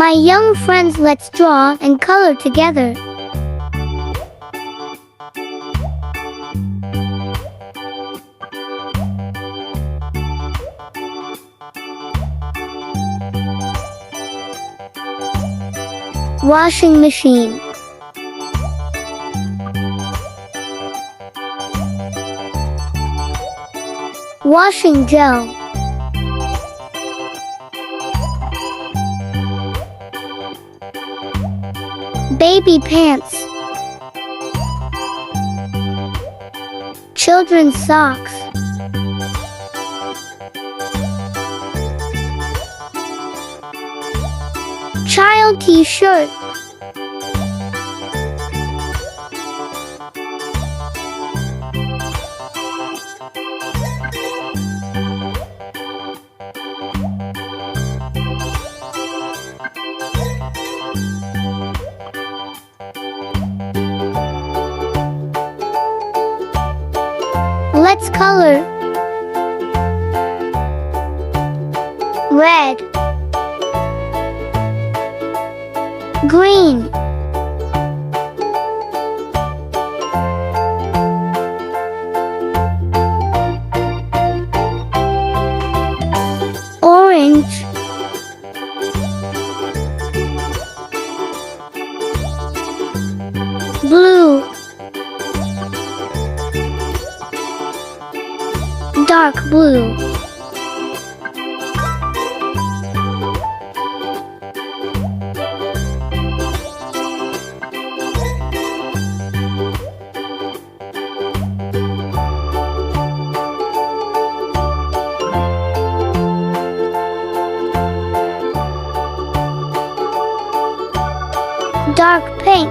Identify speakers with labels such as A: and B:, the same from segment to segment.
A: My young friends, let's draw and color together. Washing machine. Washing gel. Baby pants. Children's socks. Child t-shirt. Let's color. Red, green, orange, blue, dark blue, dark pink,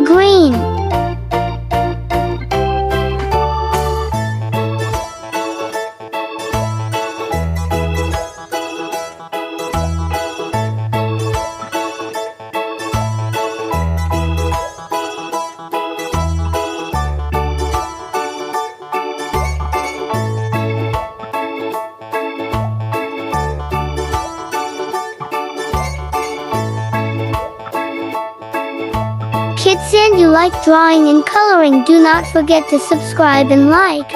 A: green, Kids, and you like drawing and coloring, do not forget to subscribe and like.